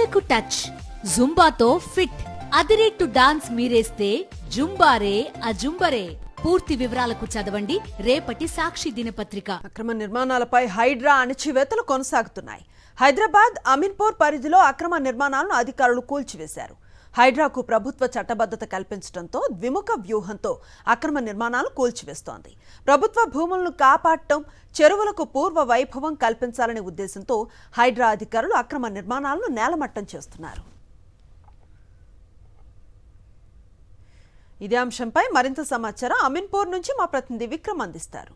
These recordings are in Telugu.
వేళ్లకు టచ్, జుంబాతో ఫిట్, అదిరేట్టు డాన్స్ మీరేస్తే జుంబారే అజుంబరే. పూర్తి వివరాలకు చదవండి రేపటి సాక్షి దినపత్రిక. అక్రమ నిర్మాణాలపై హైడ్రా అణచివేతలు కొనసాగుతున్నాయి. హైదరాబాద్ అమీన్పూర్ పరిధిలో అక్రమ నిర్మాణాలను అధికారులు కూల్చివేశారు. హైడ్రాకు ప్రభుత్వ చట్టబద్ధత కల్పించడంతో ద్విముఖ వ్యూహంతో అక్రమ నిర్మాణాలు కూల్చివేస్తోంది. ప్రభుత్వ భూములను కాపాడటం, చెరువులకు పూర్వ వైభవం కల్పించాలనే ఉద్దేశంతో హైడ్రా అధికారులు అక్రమ నిర్మాణాలను నేలమట్టం చేస్తున్నారు. ఇదే అంశంపై మరింత సమాచారం అమీన్పూర్ నుంచి మా ప్రతినిధి విక్రమ్ అందిస్తారు.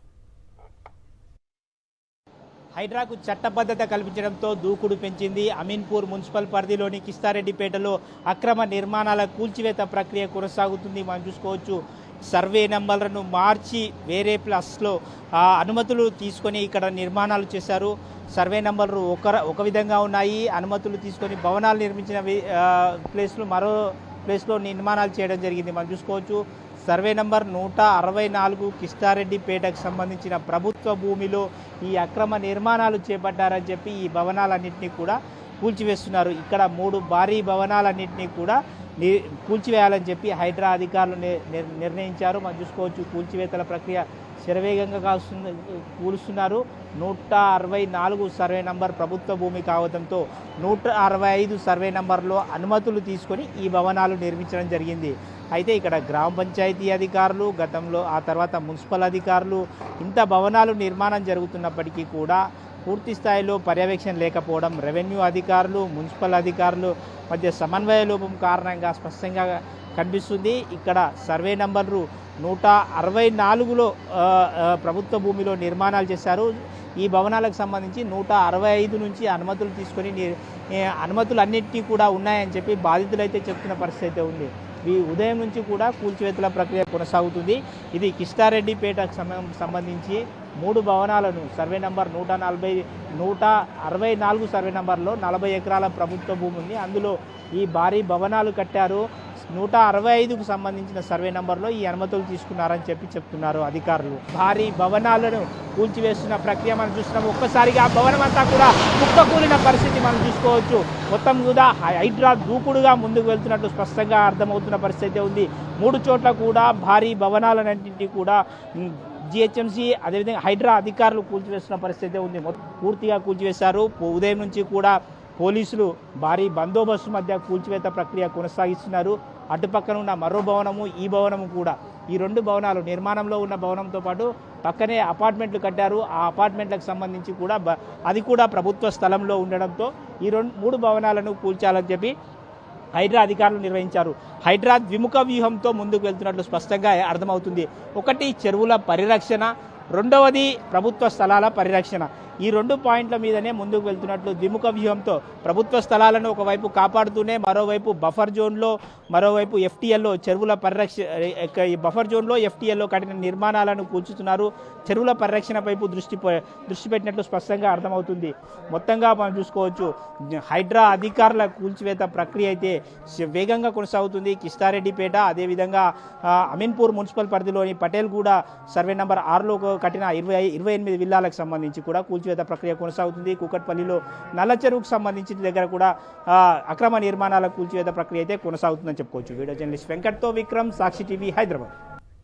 హైడ్రాకు చట్టబద్ధత కల్పించడంతో దూకుడు పెంచింది. అమీన్పూర్ మున్సిపల్ పరిధిలోని కిస్తారెడ్డిపేటలో అక్రమ నిర్మాణాల కూల్చివేత ప్రక్రియ కొనసాగుతుంది. మనం చూసుకోవచ్చు, సర్వే నెంబర్లను మార్చి వేరే ప్లస్లో అనుమతులు తీసుకొని ఇక్కడ నిర్మాణాలు చేశారు. సర్వే నెంబర్లు ఒక విధంగా ఉన్నాయి. అనుమతులు తీసుకొని భవనాలు నిర్మించిన ప్లేస్లు మరో ప్లేస్లో నిర్మాణాలు చేయడం జరిగింది. మనం చూసుకోవచ్చు, సర్వే నంబర్ 164 కిస్తారెడ్డిపేటకు సంబంధించిన ప్రభుత్వ భూమిలో ఈ అక్రమ నిర్మాణాలు చేపట్టారని చెప్పి ఈ భవనాలన్నింటినీ కూడా కూల్చివేస్తున్నారు. ఇక్కడ 3 భారీ భవనాలన్నింటినీ కూడా కూల్చివేయాలని చెప్పి హైడ్రా అధికారులు నిర్ణయించారు. మనం చూసుకోవచ్చు, కూల్చివేతల ప్రక్రియ శరవేగంగా కూలుస్తున్నారు. 164 సర్వే నంబర్ ప్రభుత్వ భూమి కావడంతో 165 సర్వే నంబర్లో అనుమతులు తీసుకొని ఈ భవనాలు నిర్మించడం జరిగింది. అయితే ఇక్కడ గ్రామ పంచాయతీ అధికారులు, గతంలో ఆ తర్వాత మున్సిపల్ అధికారులు, ఇంత భవనాలు నిర్మాణం జరుగుతున్నప్పటికీ కూడా పూర్తి స్థాయిలో పర్యవేక్షణ లేకపోవడం, రెవెన్యూ అధికారులు, మున్సిపల్ అధికారులు మధ్య సమన్వయ లోపం కారణంగా స్పష్టంగా కనిపిస్తుంది. ఇక్కడ సర్వే నంబర్లు 164లో ప్రభుత్వ భూమిలో నిర్మాణాలు చేశారు. ఈ భవనాలకు సంబంధించి 165 నుంచి అనుమతులు తీసుకొని అనుమతులు అన్నింటినీ కూడా ఉన్నాయని చెప్పి బాధితులు అయితే చెప్తున్న పరిస్థితి అయితే ఉంది. ఈ ఉదయం నుంచి కూడా కూల్చివేతల ప్రక్రియ కొనసాగుతుంది. ఇది కిస్తారెడ్డిపేటకు సంబంధించి 3 భవనాలను సర్వే నంబర్ 164 సర్వే నంబర్లో 40 ఎకరాల ప్రభుత్వ భూమి ఉంది. అందులో ఈ భారీ భవనాలు కట్టారు. 165కు సంబంధించిన సర్వే నంబర్లో ఈ అనుమతులు తీసుకున్నారని చెప్పి చెప్తున్నారు అధికారులు. భారీ భవనాలను కూల్చివేస్తున్న ప్రక్రియ మనం చూస్తున్నాం. ఒక్కసారిగా ఆ భవనం అంతా కూడా కుప్పకూలిన పరిస్థితి మనం చూసుకోవచ్చు. మొత్తం కూడా హైడ్రా దూకుడుగా ముందుకు వెళ్తున్నట్లు స్పష్టంగా అర్థమవుతున్న పరిస్థితి ఉంది. 3 చోట్ల కూడా భారీ భవనాలన్నింటినీ కూడా జిహెచ్ఎంసీ అదేవిధంగా హైడ్రా అధికారులు కూల్చివేస్తున్న పరిస్థితి ఉంది. పూర్తిగా కూల్చివేశారు. ఉదయం నుంచి కూడా పోలీసులు భారీ బందోబస్తు మధ్య కూల్చివేత ప్రక్రియ కొనసాగిస్తున్నారు. అటుపక్కన ఉన్న మరో భవనము, ఈ భవనము కూడా, ఈ 2 భవనాలు నిర్మాణంలో ఉన్న భవనంతో పాటు పక్కనే అపార్ట్మెంట్లు కట్టారు. ఆ అపార్ట్మెంట్లకు సంబంధించి కూడా అది కూడా ప్రభుత్వ స్థలంలో ఉండడంతో ఈ 3 భవనాలను కూల్చాలని చెప్పి హైడ్రా అధికారులు నిర్వహించారు. హైడ్రా ద్విముఖ వ్యూహంతో ముందుకు వెళ్తున్నట్లు స్పష్టంగా అర్థమవుతుంది. ఒకటి చెరువుల పరిరక్షణ, రెండవది ప్రభుత్వ స్థలాల పరిరక్షణ. ఈ 2 పాయింట్ల మీదనే ముందుకు వెళ్తున్నట్లు ద్విముఖ వ్యూహంతో ప్రభుత్వ స్థలాలను ఒకవైపు కాపాడుతూనే మరోవైపు బఫర్ జోన్లో, మరోవైపు ఎఫ్టీఎల్లో చెరువుల బఫర్ జోన్లో ఎఫ్టీఎల్లో కట్టిన నిర్మాణాలను కూల్చుతున్నారు. చెరువుల పరిరక్షణ వైపు దృష్టి పెట్టినట్లు స్పష్టంగా అర్థమవుతుంది. మొత్తంగా మనం చూసుకోవచ్చు, హైడ్రా అధికారుల కూల్చివేత ప్రక్రియ అయితే వేగంగా కొనసాగుతుంది. కిస్తారెడ్డిపేట, అదేవిధంగా అమీన్పూర్ మున్సిపల్ పరిధిలోని పటేల్గూడ సర్వే నంబర్ 6లో కట్టిన 28 విల్లాలకు సంబంధించి కూడా కూల్చివేత ప్రక్రియ కొనసాగుతుంది. కూకట్పల్లిలో నల్ల చెరువుకు సంబంధించిన దగ్గర కూడా అక్రమ నిర్మాణాల కూల్చివేత ప్రక్రియ అయితే కొనసాగుతుందని చెప్పుకోవచ్చు. వీడియో జర్నలిస్ట్ వెంకట్తో విక్రమ్, సాక్షి టీవీ, హైదరాబాద్.